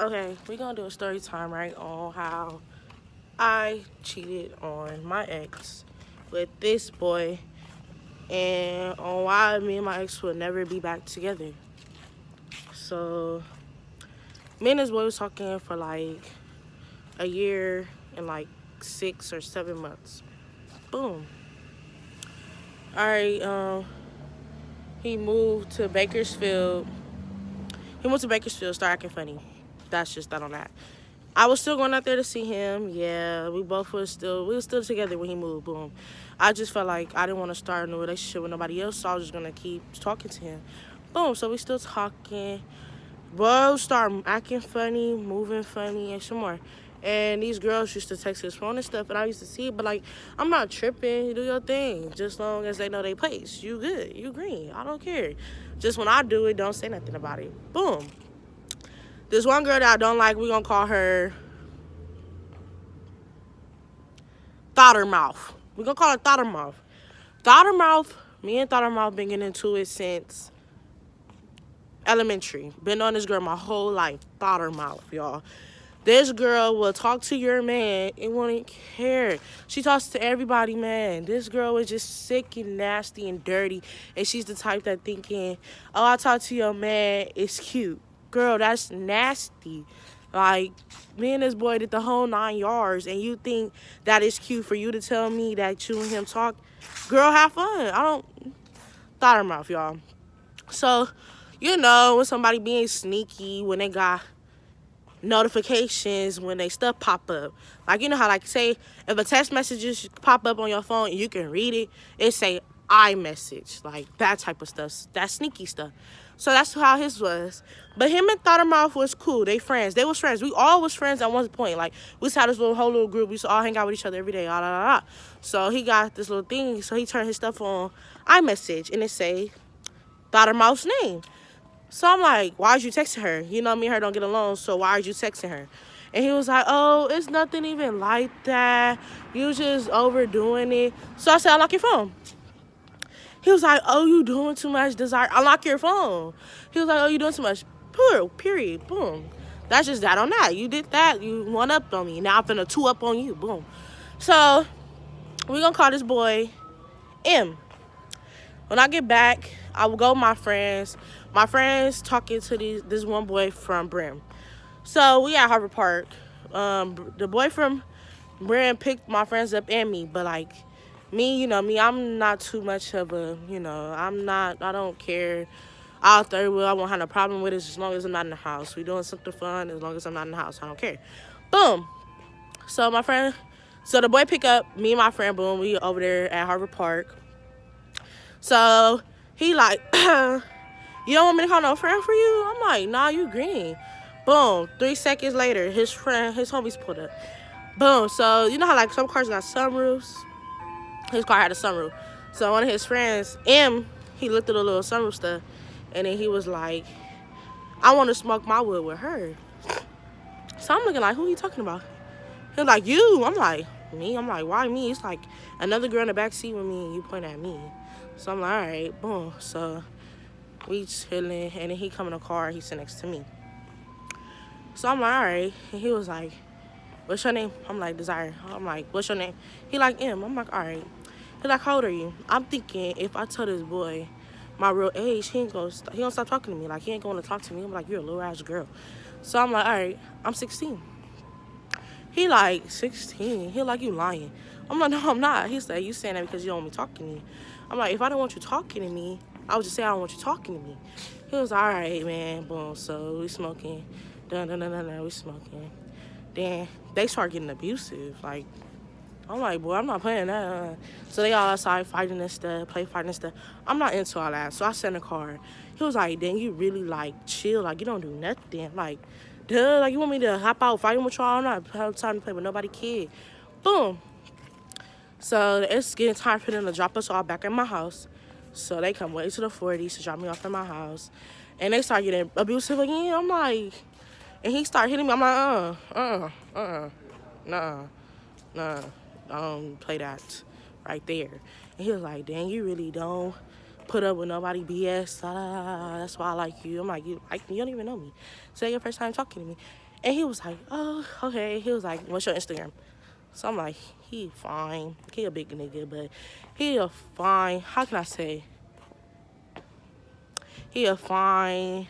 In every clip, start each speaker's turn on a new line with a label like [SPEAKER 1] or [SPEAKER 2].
[SPEAKER 1] Okay, we're gonna do a story time, right, on how I cheated on my ex with this boy and on why me and my ex will never be back together. So, me and this boy was talking for like a year and like 6 or 7 months. Boom. Alright, he moved to Bakersfield. He went to Bakersfield, started acting funny. That's just that on that. I was still going out there to see him. Yeah, we were still together when he moved. Boom. I just felt like I didn't want to start a new relationship with nobody else, so I was just gonna keep talking to him. Boom. So we still talking. Bro, start acting funny, moving funny, and some more. And these girls used to text his phone and stuff, and I used to see it, but like, I'm not tripping. You do your thing, just long as they know they place. You good, you green. I don't care. Just when I do it, don't say nothing about it. Boom. This one girl that I don't like, we gonna call her Thottermouth. We gonna call her Thottermouth. Thottermouth, me and Thottermouth been getting into it since elementary. Been on this girl my whole life. Thottermouth, y'all. This girl will talk to your man and won't care. She talks to everybody, man. This girl is just sick and nasty and dirty. And she's the type that thinking, oh, I talk to your man, it's cute. Girl, that's nasty. Like, me and this boy did the whole 9 yards, and you think that is cute for you to tell me that you and him talk? Girl, have fun. I don't... Thought her mouth, y'all. So, when somebody being sneaky, when they got notifications, when they stuff pop up. Like, how, like, say, if a text messages pop up on your phone and you can read it, it say iMessage. Like, that type of stuff. That sneaky stuff. So that's how his was. But him and Thottermouth was cool. They friends. They was friends. We all was friends at one point. Like, we just had this whole little group. We used to all hang out with each other every day. So he got this little thing. So he turned his stuff on iMessage. And it say Thottermouth's name. So I'm like, why'd you texting her? Me and her don't get along, so why'd you texting her? And he was like, oh, it's nothing even like that. You just overdoing it. So I said, unlock your phone. He was like, oh, you doing too much, Desire. Unlock your phone. He was like, oh, you doing too much. Period. Boom. That's just that on that. You did that. You one up on me. Now I'm finna two up on you. Boom. So we're gonna call this boy M. When I get back, I will go with my friends. My friends talking to this one boy from Brim. So we at Harvard Park. The boy from Brim picked my friends up and me, but like me, I'm not too much of a, I don't care. I'll third wheel. I won't have no problem with it as long as I'm not in the house. We doing something fun as long as I'm not in the house. I don't care. Boom. So the boy pick up me and my friend. Boom. We over there at Harvard Park. So he like, you don't want me to call no friend for you? I'm like, nah, you green. Boom. 3 seconds later, his homies pulled up. Boom. So you know how like some cars got sunroofs? His car had a sunroof. So one of his friends, M, he looked at the little sunroof stuff, and then he was like, I want to smoke my wood with her. So I'm looking like, who he talking about? He was like, you. I'm like, me? I'm like, why me? It's like another girl in the back seat with me, and you point at me. So I'm like, all right, boom. So we chilling, and then he come in the car, he sit next to me. So I'm like, all right. And he was like, what's your name? I'm like, Desire. I'm like, what's your name? He like, M. I'm like, all right. He like, how old are you? I'm thinking if I tell this boy my real age, he gonna stop talking to me. Like, he ain't gonna talk to me. I'm like, you're a little ass girl. So I'm like, all right, I'm 16. He like, 16? He like, you lying. I'm like, no, I'm not. He said, you saying that because you don't want me talking to you. I'm like, if I don't want you talking to me, I would just say I don't want you talking to me. He was all right, man. Boom. So we smoking. We smoking. Then they start getting abusive. Like, I'm like, boy, I'm not playing that. So they all outside fighting and stuff, fighting and stuff. I'm not into all that. So I sent a car. He was like, then you really like chill. Like, you don't do nothing. Like, duh, like you want me to hop out fighting with y'all? I'm not have time to play with nobody kid. Boom. So it's getting time for them to drop us all back at my house. So they come way to the 40s to drop me off at my house. And they start getting abusive again. I'm like, and he started hitting me. I'm like, nah, I don't play that right there. And he was like, dang, you really don't put up with nobody BS. That's why I like you. I'm like, you don't even know me. So your first time talking to me. And he was like, oh, okay. He was like, what's your Instagram? So I'm like, he fine. He a big nigga, but he a fine. How can I say? He a fine.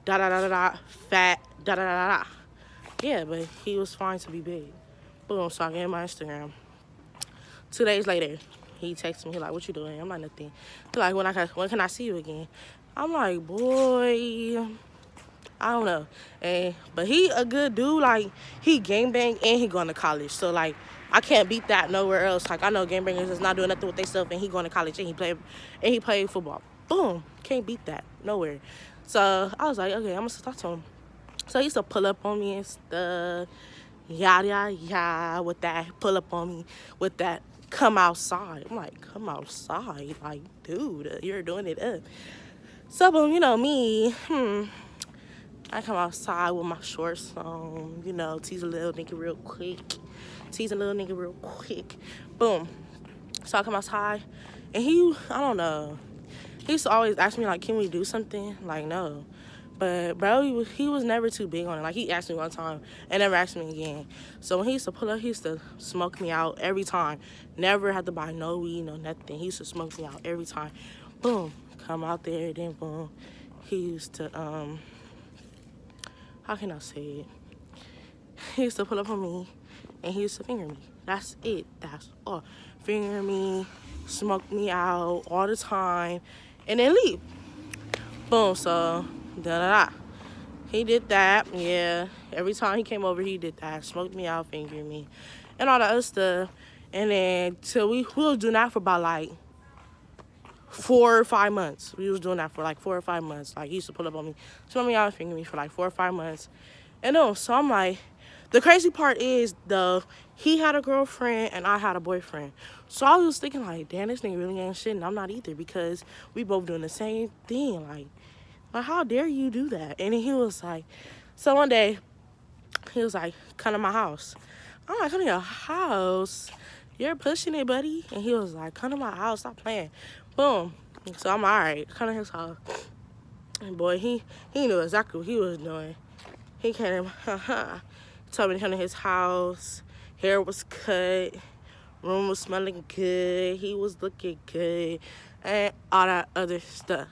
[SPEAKER 1] Da da da da da. Fat. Da da da da da. Yeah, but he was fine to be big. Boom. So I gave him my Instagram. 2 days later, he texted me. He like, what you doing? I'm like, nothing. He like, when can I see you again? I'm like, boy, I don't know. But he a good dude. Like, he gangbang and he going to college. So, like, I can't beat that nowhere else. Like, I know gangbangers is not doing nothing with themselves and he going to college and he played football. Boom. Can't beat that nowhere. So, I was like, okay, I'm going to talk to him. So, he used to pull up on me and stuff. Yada, yada, yada, with that. Pull up on me with that. Come outside. I'm like, come outside? Like, dude, you're doing it up. So, boom, you know me. I come outside with my shorts on, you know, tease a little nigga real quick. Boom. So I come outside, and I don't know. He used to always ask me, like, can we do something? Like, no. But, bro, he was never too big on it. Like, he asked me one time and never asked me again. So when he used to pull up, he used to smoke me out every time. Never had to buy no weed, no nothing. He used to smoke me out every time. Boom. Come out there, then boom. He used to, how can I say it? He used to pull up on me and he used to finger me. That's it. That's all. Finger me, smoke me out all the time, and then leave. Boom. So, da-da-da. He did that. Yeah. Every time he came over, he did that. Smoked me out, fingered me, and all that other stuff. And then, so we was doing that for about, like, 4 or 5 months. We was doing that for, like, 4 or 5 months. Like, he used to pull up on me, smoke me out, and finger me for, like, 4 or 5 months. And no, so I'm like, the crazy part is, he had a girlfriend and I had a boyfriend. So I was thinking, like, damn, this nigga really ain't shit, and I'm not either, because we both doing the same thing. Like how dare you do that? And then he was like, so one day, he was like, come to my house. I'm like, come to your house? You're pushing it, buddy. And he was like, come to my house, stop playing. Boom. So I'm all right, come to his house. And boy, he knew exactly what he was doing. He came, told me to come to his house. Hair was cut. Room was smelling good. He was looking good. And all that other stuff.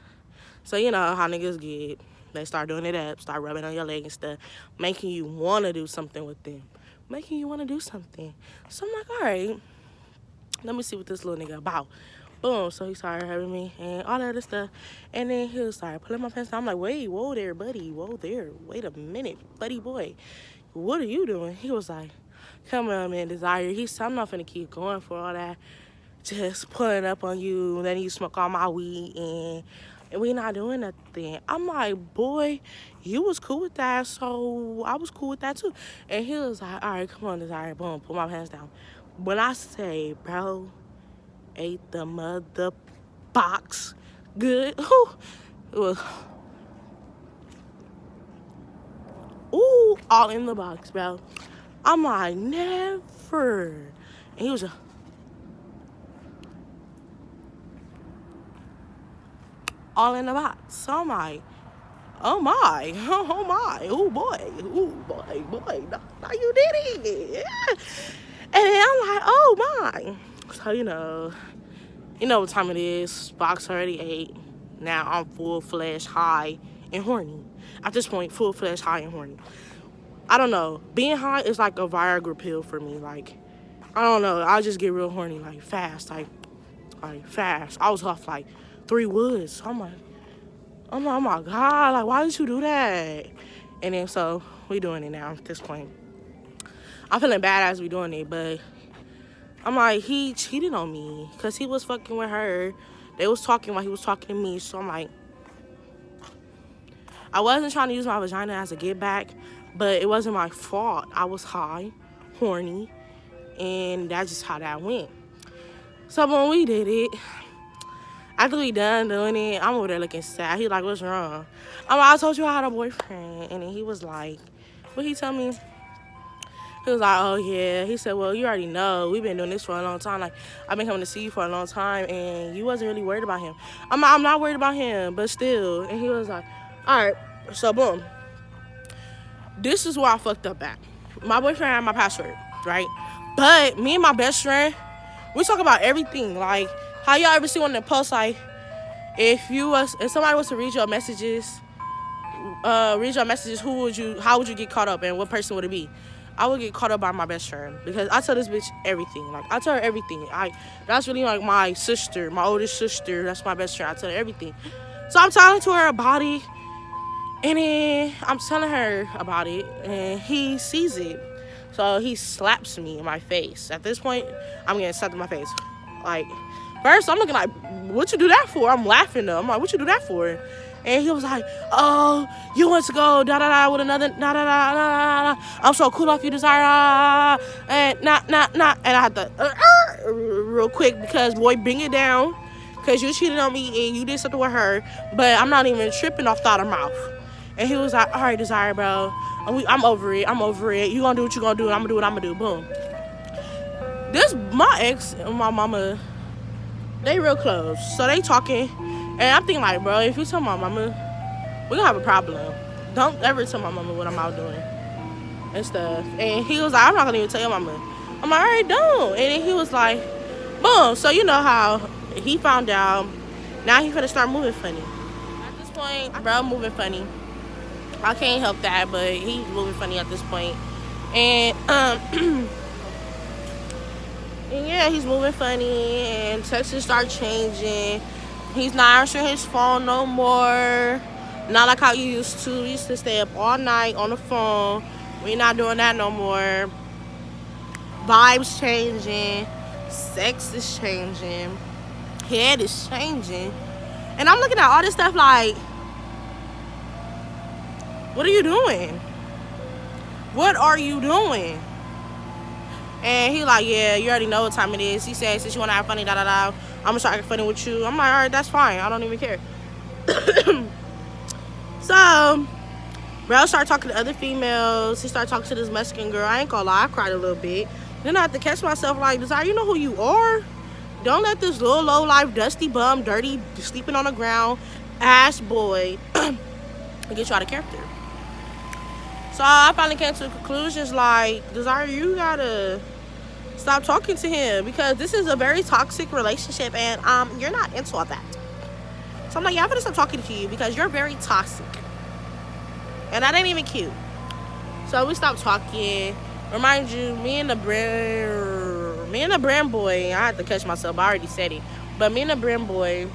[SPEAKER 1] So, you know how niggas get. They start doing it up, start rubbing on your leg and stuff, making you want to do something with them. Making you want to do something. So I'm like, all right, let me see what this little nigga about. Boom. So he started having me and all that other stuff. And then he was like, pulling my pants down. I'm like, wait, whoa there, buddy. Whoa there. Wait a minute, buddy boy. What are you doing? He was like, come on, man, Desire. He said, I'm not finna keep going for all that. Just pulling up on you. Then you smoke all my weed and we not doing nothing. I'm like, boy, you was cool with that, so I was cool with that too. And he was like, all right, come on, Desire. Boom, put my pants down. When I say, bro, ate the mother box good. Ooh, it was, all in the box, bro. I'm like, never. And he was all in the box. So I'm like, oh my, boy, now you did it. Yeah. And then I'm like, oh my. So, you know what time it is. Box already ate. Now I'm full-fledged high and horny. At this point, full-fledged high and horny. I don't know. Being high is like a Viagra pill for me. Like, I don't know. I just get real horny, like, fast. Like fast. I was off, like, 3 woods. So I'm like, oh my God. Like, why did you do that? And then, so, we doing it now at this point. I'm feeling bad as we doing it, but I'm like, he cheated on me because he was fucking with her. They was talking while he was talking to me. So I'm like, I wasn't trying to use my vagina as a get back, but it wasn't my fault. I was high, horny, and that's just how that went. So when we did it, after we done doing it, I'm over there looking sad. He like, what's wrong? I'm like, I told you I had a boyfriend. And then he was like, what he tell me? He was like, oh, yeah. He said, well, you already know. We've been doing this for a long time. Like, I've been coming to see you for a long time, and you wasn't really worried about him. I'm not worried about him, but still. And he was like, all right. So, boom. this is where I fucked up at. My boyfriend had my password, right? But me and my best friend, we talk about everything. Like, how y'all ever see one of the posts, like, if somebody was to read your messages, how would you get caught up, and what person would it be? I would get caught up by my best friend, because I tell this bitch everything. Like, I tell her everything. That's really like my sister, my oldest sister. That's my best friend. I tell her everything. So I'm talking to her about it, and then I'm telling her about it, and he sees it. So he slaps me in my face. At this point, I'm getting slapped in my face. Like, first I'm looking like, what you do that for? I'm laughing though. I'm like, what you do that for? And he was like, oh, you want to go da-da-da with another da-da-da-da-da. I'm so cool off you, Desire. And nah. And I had to real quick, because, boy, bring it down. Because you cheated on me and you did something with her. But I'm not even tripping off the mouth. And he was like, all right, Desire, bro. I'm over it. You gonna do what you gonna do, and I'm gonna do what I'm gonna do. Boom. My ex and my mama, they real close. So they talking. And I'm thinking, like, bro, if you tell my mama, we're gonna have a problem. Don't ever tell my mama what I'm out doing and stuff. And he was like, I'm not gonna even tell your mama. I'm like, all right, don't. And then he was like, boom. So you know how he found out. Now he finna start moving funny. At this point, bro, moving funny. I can't help that, but he's moving funny at this point. And and yeah, he's moving funny, and texts start changing. He's not answering his phone no more. Not like how you used to. We used to stay up all night on the phone. We're not doing that no more. Vibes changing. Sex is changing. Head is changing. And I'm looking at all this stuff like, what are you doing? What are you doing? And he like, yeah, you already know what time it is. He said, since you want to have funny, da-da-da, I'm going to start acting funny with you. I'm like, all right, that's fine. I don't even care. So, bro started talking to other females. He started talking to this Mexican girl. I ain't gonna lie, I cried a little bit. Then I had to catch myself like, Desire, you know who you are? Don't let this little low-life, dusty bum, dirty, sleeping on the ground, ass boy get you out of character. So I finally came to the conclusions like, Desire, you gotta stop talking to him, because this is a very toxic relationship, and you're not into all that. So I'm like, yeah, I'm gonna stop talking to you because you're very toxic, and that ain't even cute. So we stopped talking. Remind you, me and the brand boy, I had to catch myself, I already said it, but me and the brand boy,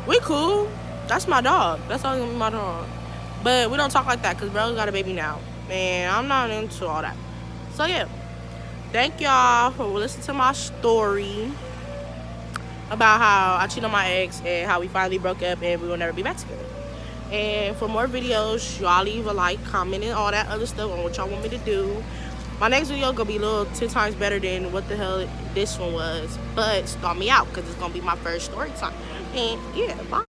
[SPEAKER 1] we cool. That's my dog. That's always gonna be my dog. But we don't talk like that because bro got a baby now. Man, I'm not into all that. So, yeah. Thank y'all for listening to my story about how I cheated on my ex and how we finally broke up and we will never be back together. And for more videos, y'all leave a like, comment, and all that other stuff on what y'all want me to do. My next video gonna be a little 10 times better than what the hell this one was. But start me out because it's gonna be my first story time. And, yeah, bye.